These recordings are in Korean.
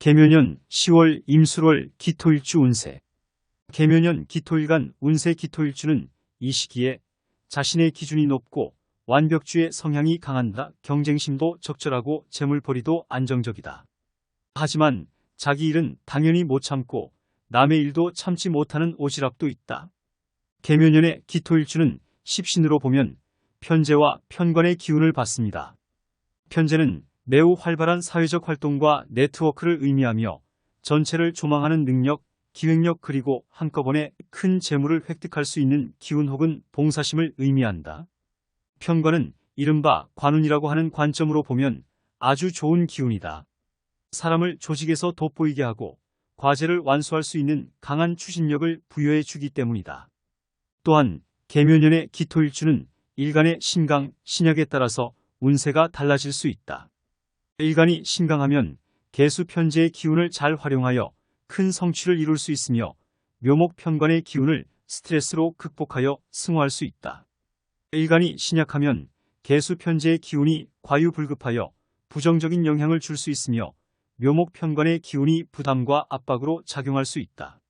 계묘년 10월 임술월 기토일주 운세. 계묘년 기토일간 운세. 기토일주는 이 시기에 자신의 기준이 높고 완벽주의 성향이 강한다. 경쟁심도 적절하고 재물벌이도 안정적이다. 하지만 자기 일은 당연히 못 참고 남의 일도 참지 못하는 오지랖도 있다. 계묘년의 기토일주는 십신으로 보면 편재와 편관의 기운을 받습니다. 편재는 매우 활발한 사회적 활동과 네트워크를 의미하며 전체를 조망하는 능력, 기획력 그리고 한꺼번에 큰 재물을 획득할 수 있는 기운 혹은 봉사심을 의미한다. 편관은 이른바 관운이라고 하는 관점으로 보면 아주 좋은 기운이다. 사람을 조직에서 돋보이게 하고 과제를 완수할 수 있는 강한 추진력을 부여해 주기 때문이다. 또한 계묘년의 기토일주는 일간의 신강, 신약에 따라서 운세가 달라질 수 있다. 일간이 신강하면 계수 편재의 기운을 잘 활용하여 큰 성취를 이룰 수 있으며 묘목 편관의 기운을 스트레스로 극복하여 승화할 수 있다. 일간이 신약하면 계수 편재의 기운이 과유불급하여 부정적인 영향을 줄 수 있으며 묘목 편관의 기운이 부담과 압박으로 작용할 수 있다.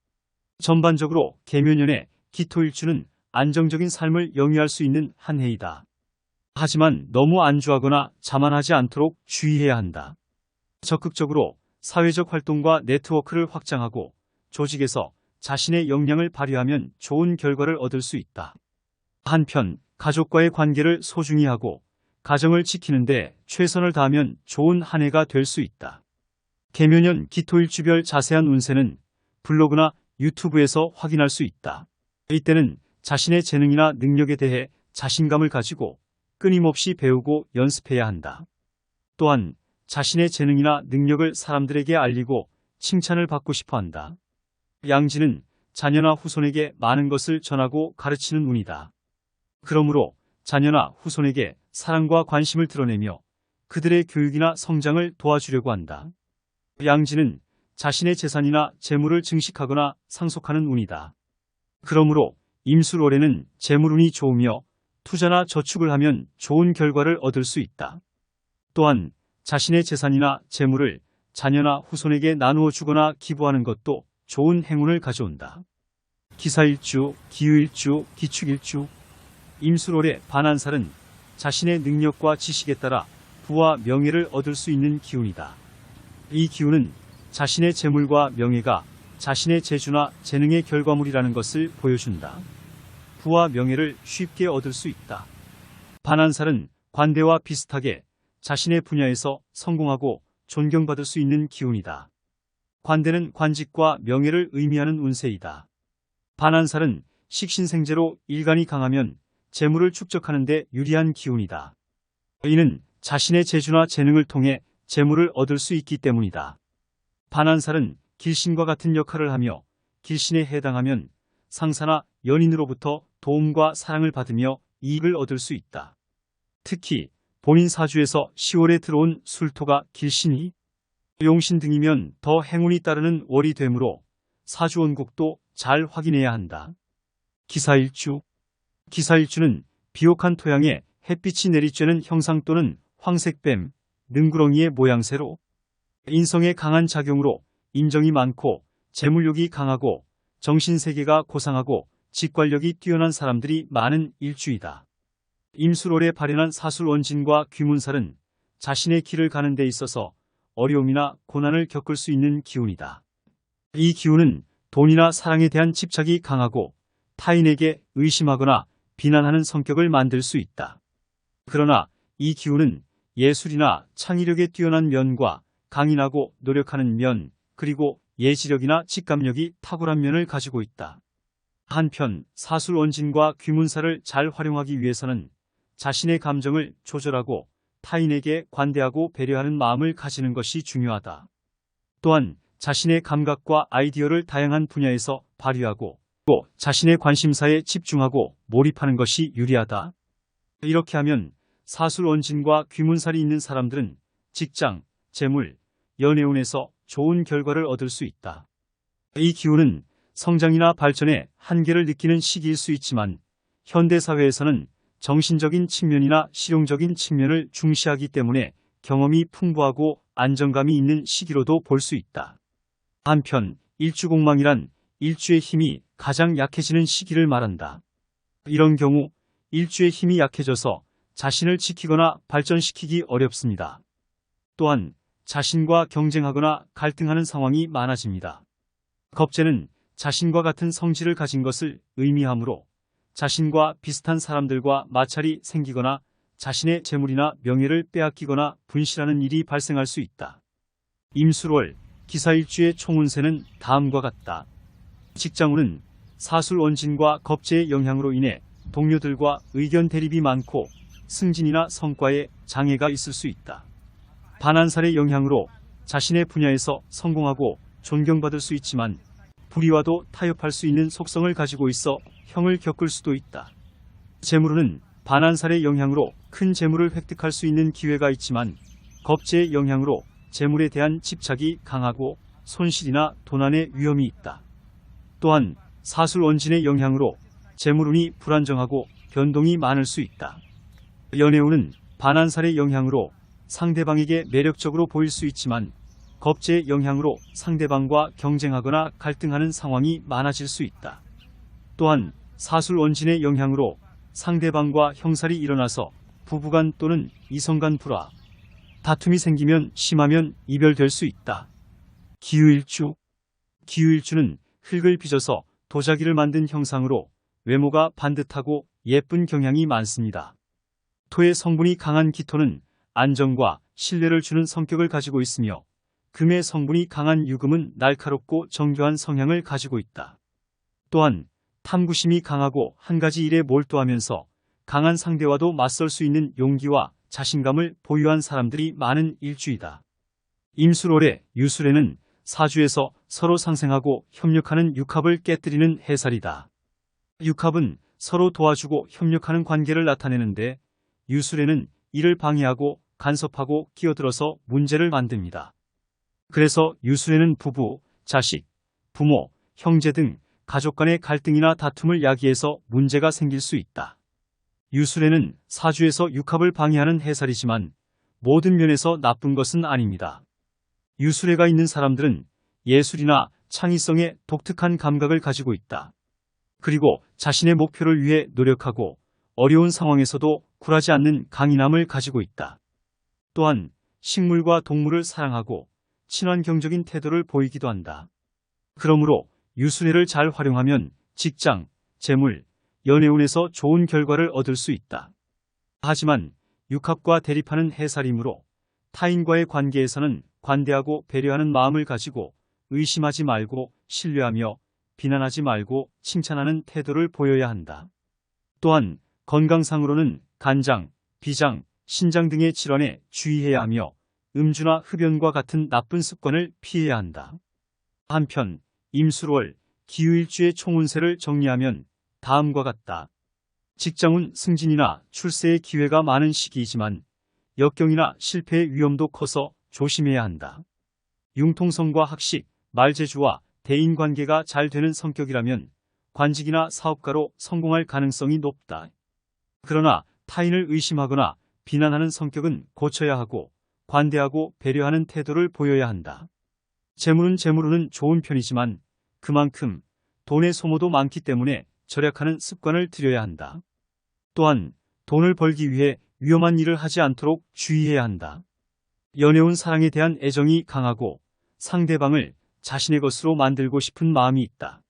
전반적으로 계묘년의 기토일주는 안정적인 삶을 영위할 수 있는 한 해이다. 하지만 너무 안주하거나 자만하지 않도록 주의해야 한다. 적극적으로 사회적 활동과 네트워크를 확장하고 조직에서 자신의 역량을 발휘하면 좋은 결과를 얻을 수 있다. 한편 가족과의 관계를 소중히 하고 가정을 지키는 데 최선을 다하면 좋은 한 해가 될 수 있다. 계묘년 기토일주별 자세한 운세는 블로그나 유튜브에서 확인할 수 있다. 이때는 자신의 재능이나 능력에 대해 자신감을 가지고 끊임없이 배우고 연습해야 한다. 또한 자신의 재능이나 능력을 사람들에게 알리고 칭찬을 받고 싶어 한다. 양지는 자녀나 후손에게 많은 것을 전하고 가르치는 운이다. 그러므로 자녀나 후손에게 사랑과 관심을 드러내며 그들의 교육이나 성장을 도와주려고 한다. 양지는 자신의 재산이나 재물을 증식하거나 상속하는 운이다. 그러므로 임술월에는 재물운이 좋으며 투자나 저축을 하면 좋은 결과를 얻을 수 있다. 또한 자신의 재산이나 재물을 자녀나 후손에게 나누어 주거나 기부하는 것도 좋은 행운을 가져온다. 기사일주, 기유일주, 기축일주. 임술월의 반한살은 자신의 능력과 지식에 따라 부와 명예를 얻을 수 있는 기운이다. 이 기운은 자신의 재물과 명예가 자신의 재주나 재능의 결과물이라는 것을 보여준다. 부와 명예를 쉽게 얻을 수 있다. 반한살은 관대와 비슷하게 자신의 분야에서 성공하고 존경받을 수 있는 기운이다. 관대는 관직과 명예를 의미하는 운세이다. 반한살은 식신생재로 일간이 강하면 재물을 축적하는 데 유리한 기운이다. 이는 자신의 재주나 재능을 통해 재물을 얻을 수 있기 때문이다. 반한살은 길신과 같은 역할을 하며 길신에 해당하면 상사나 연인으로부터 도움과 사랑을 받으며 이익을 얻을 수 있다. 특히 본인 사주에서 10월에 들어온 술토가 길신이 용신 등이면 더 행운이 따르는 월이 되므로 사주 원곡도 잘 확인해야 한다. 기사일주. 기사일주는 비옥한 토양에 햇빛이 내리쬐는 형상 또는 황색뱀, 능구렁이의 모양새로 인성에 강한 작용으로 인정이 많고 재물욕이 강하고 정신세계가 고상하고 직관력이 뛰어난 사람들이 많은 일주이다. 임술월에 발현한 사술원진과 귀문살은 자신의 길을 가는 데 있어서 어려움이나 고난을 겪을 수 있는 기운이다. 이 기운은 돈이나 사랑에 대한 집착이 강하고 타인에게 의심하거나 비난하는 성격을 만들 수 있다. 그러나 이 기운은 예술이나 창의력에 뛰어난 면과 강인하고 노력하는 면, 그리고 예지력이나 직감력이 탁월한 면을 가지고 있다. 한편 사술원진과 귀문살을 잘 활용하기 위해서는 자신의 감정을 조절하고 타인에게 관대하고 배려하는 마음을 가지는 것이 중요하다. 또한 자신의 감각과 아이디어를 다양한 분야에서 발휘하고 또 자신의 관심사에 집중하고 몰입하는 것이 유리하다. 이렇게 하면 사술원진과 귀문살이 있는 사람들은 직장, 재물, 연애운에서 좋은 결과를 얻을 수 있다. 이 기운은 성장이나 발전의 한계를 느끼는 시기일 수 있지만 현대사회에서는 정신적인 측면이나 실용적인 측면을 중시하기 때문에 경험이 풍부하고 안정감이 있는 시기로도 볼 수 있다. 한편 일주공망이란 일주의 힘이 가장 약해지는 시기를 말한다. 이런 경우 일주의 힘이 약해져서 자신을 지키거나 발전시키기 어렵습니다. 또한 자신과 경쟁하거나 갈등하는 상황이 많아집니다. 겁재는 자신과 같은 성질을 가진 것을 의미하므로 자신과 비슷한 사람들과 마찰이 생기거나 자신의 재물이나 명예를 빼앗기거나 분실하는 일이 발생할 수 있다. 임술월 기사일주의 총운세는 다음과 같다. 직장운은 사술원진과 겁재의 영향으로 인해 동료들과 의견 대립이 많고 승진이나 성과에 장애가 있을 수 있다. 반한살의 영향으로 자신의 분야에서 성공하고 존경받을 수 있지만 불의와도 타협할 수 있는 속성을 가지고 있어 형을 겪을 수도 있다. 재물운은 반한살의 영향으로 큰 재물을 획득할 수 있는 기회가 있지만 겁재의 영향으로 재물에 대한 집착이 강하고 손실이나 도난의 위험이 있다. 또한 사술원진의 영향으로 재물운이 불안정하고 변동이 많을 수 있다. 연애운은 반한살의 영향으로 상대방에게 매력적으로 보일 수 있지만 겁재의 영향으로 상대방과 경쟁하거나 갈등하는 상황이 많아질 수 있다. 또한 사술원진의 영향으로 상대방과 형살이 일어나서 부부간 또는 이성간 불화, 다툼이 생기면 심하면 이별될 수 있다. 기후일주. 기후일주는 흙을 빚어서 도자기를 만든 형상으로 외모가 반듯하고 예쁜 경향이 많습니다. 토의 성분이 강한 기토는 안정과 신뢰를 주는 성격을 가지고 있으며 금의 성분이 강한 유금은 날카롭고 정교한 성향을 가지고 있다. 또한 탐구심이 강하고 한 가지 일에 몰두하면서 강한 상대와도 맞설 수 있는 용기와 자신감을 보유한 사람들이 많은 일주이다. 임술월의 유술에는 사주에서 서로 상생하고 협력하는 육합을 깨뜨리는 해살이다. 육합은 서로 도와주고 협력하는 관계를 나타내는데 유술에는 이를 방해하고 간섭하고 끼어들어서 문제를 만듭니다. 그래서 유술에는 부부, 자식, 부모, 형제 등 가족 간의 갈등이나 다툼을 야기해서 문제가 생길 수 있다. 유술에는 사주에서 육합을 방해하는 해살이지만 모든 면에서 나쁜 것은 아닙니다. 유술애가 있는 사람들은 예술이나 창의성에 독특한 감각을 가지고 있다. 그리고 자신의 목표를 위해 노력하고 어려운 상황에서도 굴하지 않는 강인함을 가지고 있다. 또한 식물과 동물을 사랑하고 친환경적인 태도를 보이기도 한다. 그러므로 유술애를 잘 활용하면 직장, 재물, 연애운에서 좋은 결과를 얻을 수 있다. 하지만 육합과 대립하는 해살이므로 타인과의 관계에서는 관대하고 배려하는 마음을 가지고 의심하지 말고 신뢰하며 비난하지 말고 칭찬하는 태도를 보여야 한다. 또한 건강상으로는 간장, 비장, 신장 등의 질환에 주의해야 하며 음주나 흡연과 같은 나쁜 습관을 피해야 한다. 한편 임술월 기후일주의 총운세를 정리하면 다음과 같다. 직장운 승진이나 출세의 기회가 많은 시기이지만 역경이나 실패의 위험도 커서 조심해야 한다. 융통성과 학식, 말재주와 대인관계가 잘 되는 성격이라면 관직이나 사업가로 성공할 가능성이 높다. 그러나 타인을 의심하거나 비난하는 성격은 고쳐야 하고 관대하고 배려하는 태도를 보여야 한다. 재물은 재물로는 좋은 편이지만 그만큼 돈의 소모도 많기 때문에 절약하는 습관을 들여야 한다. 또한 돈을 벌기 위해 위험한 일을 하지 않도록 주의해야 한다. 연애운 사랑에 대한 애정이 강하고 상대방을 자신의 것으로 만들고 싶은 마음이 있다.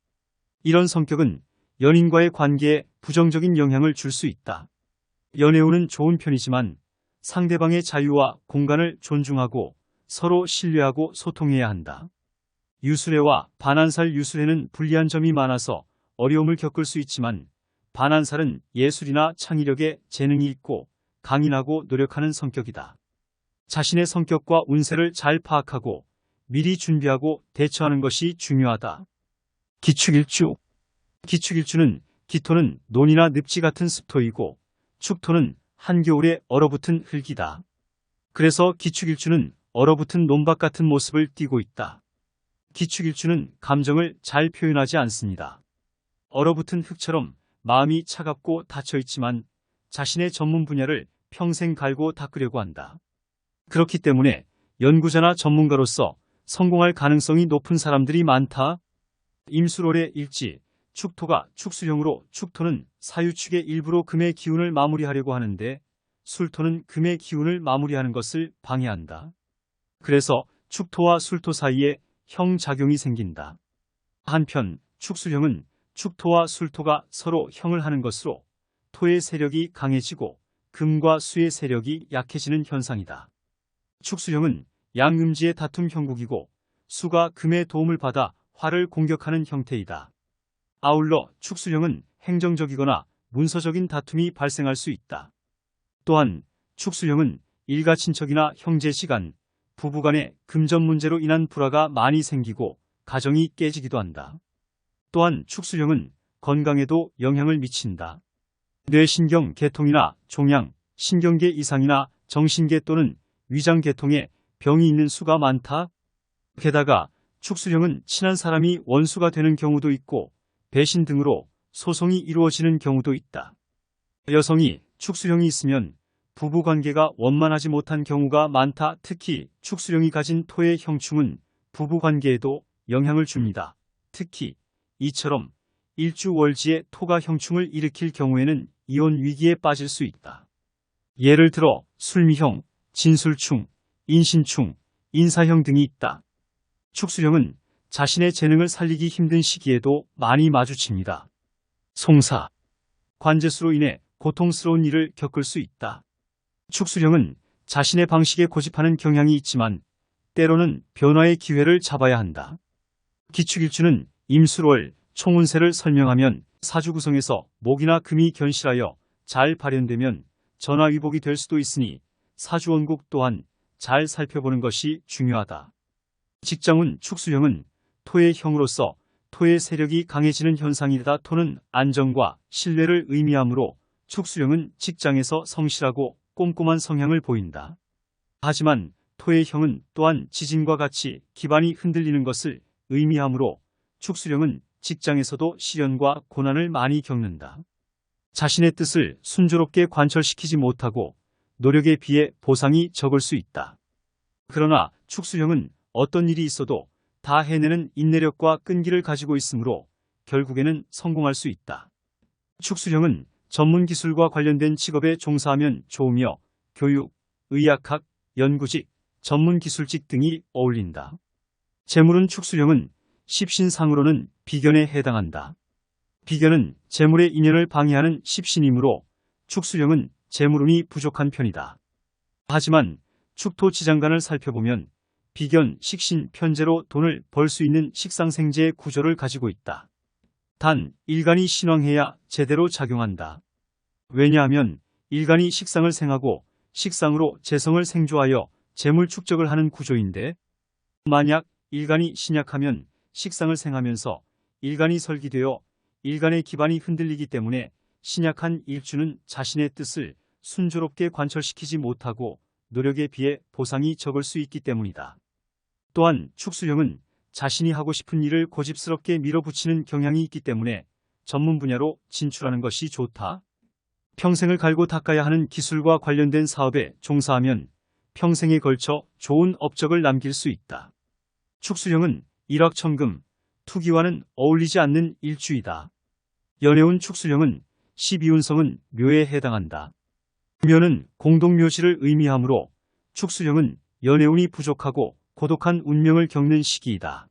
이런 성격은 연인과의 관계에 부정적인 영향을 줄 수 있다. 연애운은 좋은 편이지만 상대방의 자유와 공간을 존중하고 서로 신뢰하고 소통해야 한다. 유술애와 반한살 유술애는 불리한 점이 많아서 어려움을 겪을 수 있지만 반한살은 예술이나 창의력에 재능이 있고 강인하고 노력하는 성격이다. 자신의 성격과 운세를 잘 파악하고 미리 준비하고 대처하는 것이 중요하다. 기축일주. 기축일주는 기토는 논이나 늪지 같은 습토이고 축토는 한겨울에 얼어붙은 흙이다. 그래서 기축일주는 얼어붙은 논밭 같은 모습을 띠고 있다. 기축일주는 감정을 잘 표현하지 않습니다. 얼어붙은 흙처럼 마음이 차갑고 닫혀있지만 자신의 전문 분야를 평생 갈고 닦으려고 한다. 그렇기 때문에 연구자나 전문가로서 성공할 가능성이 높은 사람들이 많다. 임술월의 일지, 축토가 축술형으로 축토는 사유축의 일부로 금의 기운을 마무리하려고 하는데 술토는 금의 기운을 마무리하는 것을 방해한다. 그래서 축토와 술토 사이에 형작용이 생긴다. 한편 축술형은 축토와 술토가 서로 형을 하는 것으로 토의 세력이 강해지고 금과 수의 세력이 약해지는 현상이다. 축술형은 양음지의 다툼 형국이고 수가 금의 도움을 받아 화를 공격하는 형태이다. 아울러 축술형은 행정적이거나 문서적인 다툼이 발생할 수 있다. 또한 축술형은 일가 친척이나 형제지간, 부부간의 금전 문제로 인한 불화가 많이 생기고 가정이 깨지기도 한다. 또한 축술형은 건강에도 영향을 미친다. 뇌신경 계통이나 종양, 신경계 이상이나 정신계 또는 위장계통에 병이 있는 수가 많다. 게다가 축술형은 친한 사람이 원수가 되는 경우도 있고 배신 등으로 소송이 이루어지는 경우도 있다. 여성이 축술형이 있으면 부부관계가 원만하지 못한 경우가 많다. 특히 축술형이 가진 토의 형충은 부부관계에도 영향을 줍니다. 특히 이처럼 일주월지의 토가 형충을 일으킬 경우에는 이혼 위기에 빠질 수 있다. 예를 들어 술미형, 진술충, 인신충, 인사형 등이 있다. 축술형은 자신의 재능을 살리기 힘든 시기에도 많이 마주칩니다. 송사, 관제수로 인해 고통스러운 일을 겪을 수 있다. 축술형은 자신의 방식에 고집하는 경향이 있지만 때로는 변화의 기회를 잡아야 한다. 기축일주는 임술월, 총운세를 설명하면 사주 구성에서 목이나 금이 견실하여 잘 발현되면 전화위복이 될 수도 있으니 사주원국 또한 잘 살펴보는 것이 중요하다. 직장운 축술형은 토의 형으로서 토의 세력이 강해지는 현상이다. 토는 안정과 신뢰를 의미하므로 축술형은 직장에서 성실하고 꼼꼼한 성향을 보인다. 하지만 토의 형은 또한 지진과 같이 기반이 흔들리는 것을 의미하므로 축술형은 직장에서도 시련과 고난을 많이 겪는다. 자신의 뜻을 순조롭게 관철시키지 못하고 노력에 비해 보상이 적을 수 있다. 그러나 축술형은 어떤 일이 있어도 다 해내는 인내력과 끈기를 가지고 있으므로 결국에는 성공할 수 있다. 축술형은 전문 기술과 관련된 직업에 종사하면 좋으며 교육, 의학학, 연구직, 전문 기술직 등이 어울린다. 재물운 축술형은 십신상으로는 비견에 해당한다. 비견은 재물의 인연을 방해하는 십신이므로 축술형은 재물운이 부족한 편이다. 하지만 축토지장간을 살펴보면 비견, 식신, 편재로 돈을 벌 수 있는 식상생재의 구조를 가지고 있다. 단, 일간이 신왕해야 제대로 작용한다. 왜냐하면 일간이 식상을 생하고 식상으로 재성을 생조하여 재물 축적을 하는 구조인데 만약 일간이 신약하면 식상을 생하면서 일간이 설기되어 일간의 기반이 흔들리기 때문에 신약한 일주는 자신의 뜻을 순조롭게 관철시키지 못하고 노력에 비해 보상이 적을 수 있기 때문이다. 또한 축술형은 자신이 하고 싶은 일을 고집스럽게 밀어붙이는 경향이 있기 때문에 전문 분야로 진출하는 것이 좋다. 평생을 갈고 닦아야 하는 기술과 관련된 사업에 종사하면 평생에 걸쳐 좋은 업적을 남길 수 있다. 축술형은 일확천금, 투기와는 어울리지 않는 일주이다. 연애운 축술형은 12운성은 묘에 해당한다. 묘는 공동묘지를 의미하므로 축술형은 연애운이 부족하고 고독한 운명을 겪는 시기이다.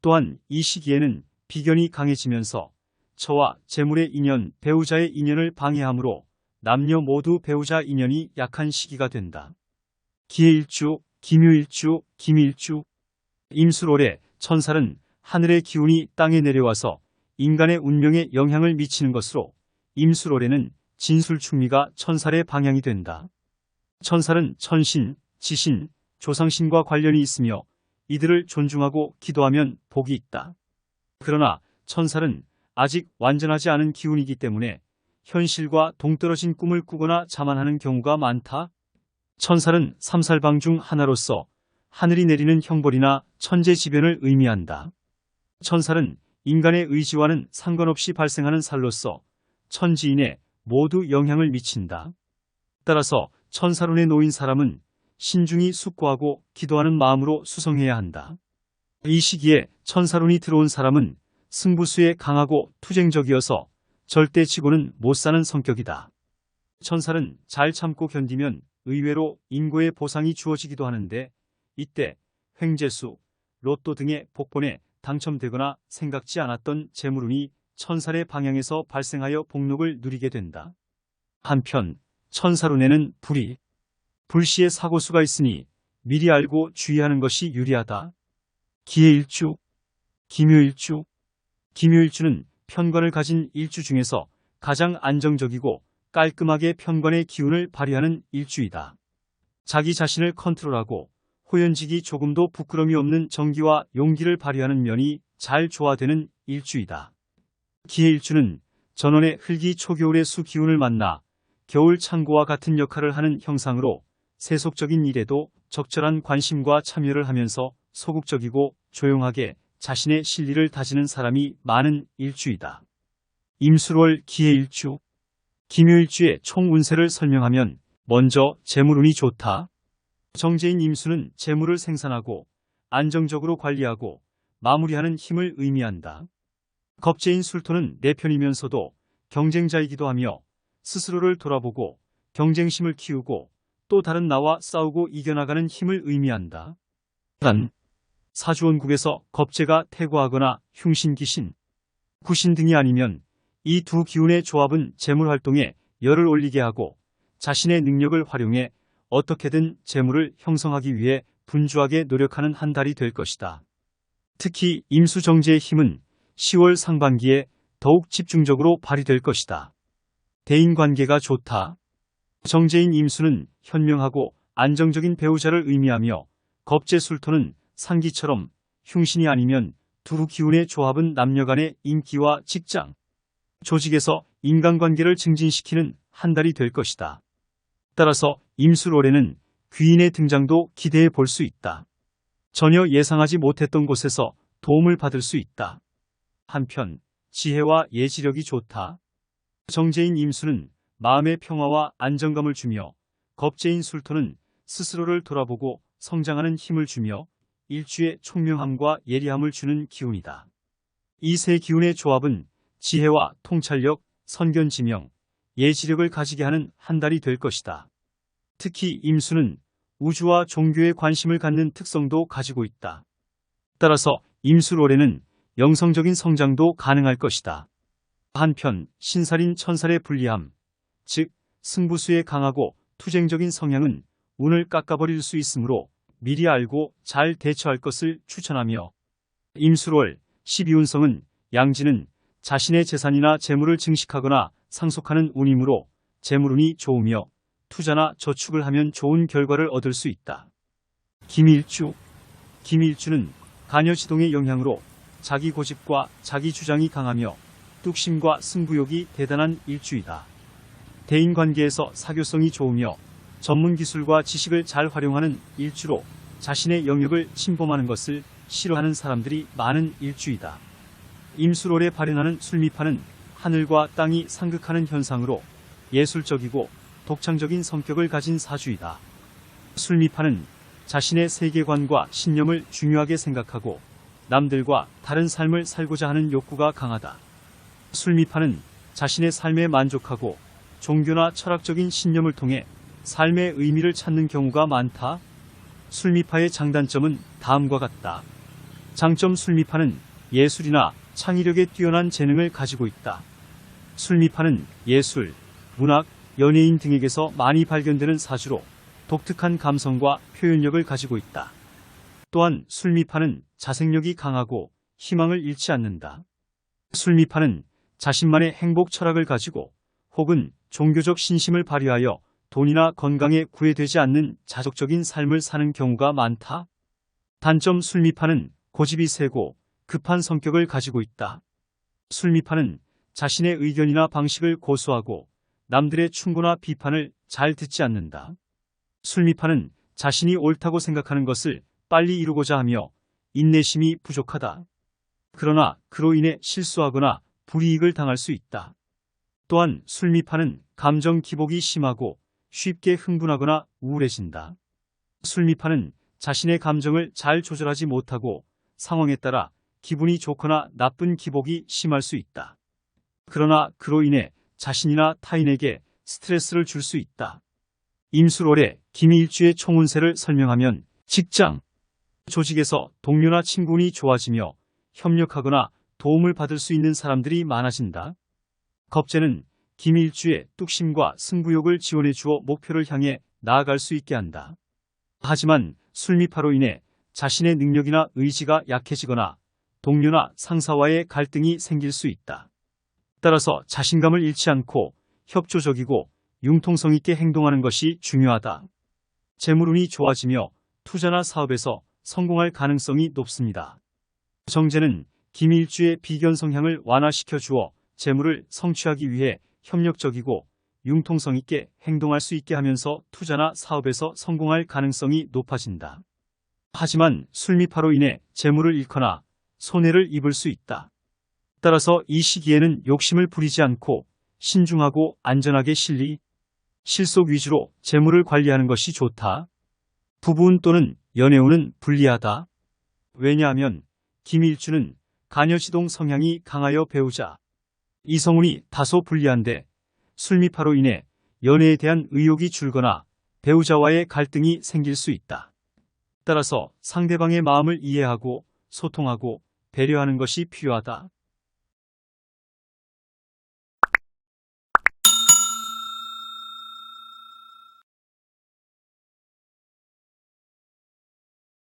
또한 이 시기에는 비견이 강해지면서 처와 재물의 인연, 배우자의 인연을 방해하므로 남녀 모두 배우자 인연이 약한 시기가 된다. 기해일주, 기묘일주, 김일주, 임술월에 천살은 하늘의 기운이 땅에 내려와서 인간의 운명에 영향을 미치는 것으로 임술월에는 진술충미가 천살의 방향이 된다. 천살은 천신, 지신, 조상신과 관련이 있으며 이들을 존중하고 기도하면 복이 있다. 그러나 천살은 아직 완전하지 않은 기운이기 때문에 현실과 동떨어진 꿈을 꾸거나 자만하는 경우가 많다. 천살은 삼살방 중 하나로서 하늘이 내리는 형벌이나 천재지변을 의미한다. 천살은 인간의 의지와는 상관없이 발생하는 살로서 천지인에 모두 영향을 미친다. 따라서 천살운에 놓인 사람은 신중히 숙고하고 기도하는 마음으로 수성해야 한다. 이 시기에 천사론이 들어온 사람은 승부수에 강하고 투쟁적이어서 절대 지고는 못 사는 성격이다. 천살은 잘 참고 견디면 의외로 인고의 보상이 주어지기도 하는데 이때 횡재수, 로또 등의 복권에 당첨되거나 생각지 않았던 재물운이 천살의 방향에서 발생하여 복록을 누리게 된다. 한편 천살운에는 불시의 사고수가 있으니 미리 알고 주의하는 것이 유리하다. 기해일주, 기묘일주. 기묘일주는 편관을 가진 일주 중에서 가장 안정적이고 깔끔하게 편관의 기운을 발휘하는 일주이다. 자기 자신을 컨트롤하고 호연직이 조금도 부끄러움이 없는 정기와 용기를 발휘하는 면이 잘 조화되는 일주이다. 기해일주는 전원의 흘기 초겨울의 수 기운을 만나 겨울 창고와 같은 역할을 하는 형상으로 세속적인 일에도 적절한 관심과 참여를 하면서 소극적이고 조용하게 자신의 실리를 다지는 사람이 많은 일주이다. 임술월 기해일주. 기묘일주의 총 운세를 설명하면 먼저 재물운이 좋다. 정제인 임수는 재물을 생산하고 안정적으로 관리하고 마무리하는 힘을 의미한다. 겁재인 술토는 내 편이면서도 경쟁자이기도 하며 스스로를 돌아보고 경쟁심을 키우고 또 다른 나와 싸우고 이겨나가는 힘을 의미한다. 단, 사주원국에서 겁재가 태고하거나 흉신, 기신, 구신 등이 아니면 이 두 기운의 조합은 재물활동에 열을 올리게 하고 자신의 능력을 활용해 어떻게든 재물을 형성하기 위해 분주하게 노력하는 한 달이 될 것이다. 특히 임수정제의 힘은 10월 상반기에 더욱 집중적으로 발휘될 것이다. 대인관계가 좋다. 정제인 임수는 현명하고 안정적인 배우자를 의미하며 겁재술토는 상기처럼 흉신이 아니면 두 기운의 조합은 남녀간의 인기와 직장, 조직에서 인간관계를 증진시키는 한 달이 될 것이다. 따라서 임술월에는 귀인의 등장도 기대해 볼 수 있다. 전혀 예상하지 못했던 곳에서 도움을 받을 수 있다. 한편 지혜와 예지력이 좋다. 정제인 임수는 마음의 평화와 안정감을 주며 겁재인 술토는 스스로를 돌아보고 성장하는 힘을 주며 일주의 총명함과 예리함을 주는 기운이다. 이 세 기운의 조합은 지혜와 통찰력, 선견지명, 예지력을 가지게 하는 한 달이 될 것이다. 특히 임수는 우주와 종교에 관심을 갖는 특성도 가지고 있다. 따라서 임술월에는 영성적인 성장도 가능할 것이다. 한편 신살인 천살의 불리함, 즉 승부수에 강하고 투쟁적인 성향은 운을 깎아버릴 수 있으므로 미리 알고 잘 대처할 것을 추천하며 임술월 12운성은 양지는 자신의 재산이나 재물을 증식하거나 상속하는 운이므로 재물운이 좋으며 투자나 저축을 하면 좋은 결과를 얻을 수 있다. 김일주. 김일주는 가녀지동의 영향으로 자기 고집과 자기 주장이 강하며 뚝심과 승부욕이 대단한 일주이다. 대인관계에서 사교성이 좋으며 전문 기술과 지식을 잘 활용하는 일주로 자신의 영역을 침범하는 것을 싫어하는 사람들이 많은 일주이다. 임술월에 발현하는 술미파는 하늘과 땅이 상극하는 현상으로 예술적이고 독창적인 성격을 가진 사주이다. 술미파는 자신의 세계관과 신념을 중요하게 생각하고 남들과 다른 삶을 살고자 하는 욕구가 강하다. 술미파는 자신의 삶에 만족하고 종교나 철학적인 신념을 통해 삶의 의미를 찾는 경우가 많다. 술미파의 장단점은 다음과 같다. 장점. 술미파는 예술이나 창의력에 뛰어난 재능을 가지고 있다. 술미파는 예술, 문학, 연예인 등에게서 많이 발견되는 사주로 독특한 감성과 표현력을 가지고 있다. 또한 술미파는 자생력이 강하고 희망을 잃지 않는다. 술미파는 자신만의 행복 철학을 가지고 혹은 종교적 신심을 발휘하여 돈이나 건강에 구애되지 않는 자족적인 삶을 사는 경우가 많다. 단점. 술미파는 고집이 세고 급한 성격을 가지고 있다. 술미파는 자신의 의견이나 방식을 고수하고 남들의 충고나 비판을 잘 듣지 않는다. 술미파는 자신이 옳다고 생각하는 것을 빨리 이루고자 하며 인내심이 부족하다. 그러나 그로 인해 실수하거나 불이익을 당할 수 있다. 또한 술미파는 감정 기복이 심하고 쉽게 흥분하거나 우울해진다. 술미파는 자신의 감정을 잘 조절하지 못하고 상황에 따라 기분이 좋거나 나쁜 기복이 심할 수 있다. 그러나 그로 인해 자신이나 타인에게 스트레스를 줄 수 있다. 임술월의 김일주의 총운세를 설명하면 직장, 조직에서 동료나 친분이 좋아지며 협력하거나 도움을 받을 수 있는 사람들이 많아진다. 겁재는 김일주의 뚝심과 승부욕을 지원해 주어 목표를 향해 나아갈 수 있게 한다. 하지만 술미파로 인해 자신의 능력이나 의지가 약해지거나 동료나 상사와의 갈등이 생길 수 있다. 따라서 자신감을 잃지 않고 협조적이고 융통성 있게 행동하는 것이 중요하다. 재물운이 좋아지며 투자나 사업에서 성공할 가능성이 높습니다. 정제는 김일주의 비견 성향을 완화시켜 주어 재물을 성취하기 위해 협력적이고 융통성 있게 행동할 수 있게 하면서 투자나 사업에서 성공할 가능성이 높아진다. 하지만 술미파로 인해 재물을 잃거나 손해를 입을 수 있다. 따라서 이 시기에는 욕심을 부리지 않고 신중하고 안전하게 실속 위주로 재물을 관리하는 것이 좋다. 부부운 또는 연애운은 불리하다. 왜냐하면 김일주는 가녀지동 성향이 강하여 배우자, 이성운이 다소 불리한데 술미파로 인해 연애에 대한 의욕이 줄거나 배우자와의 갈등이 생길 수 있다. 따라서 상대방의 마음을 이해하고 소통하고 배려하는 것이 필요하다.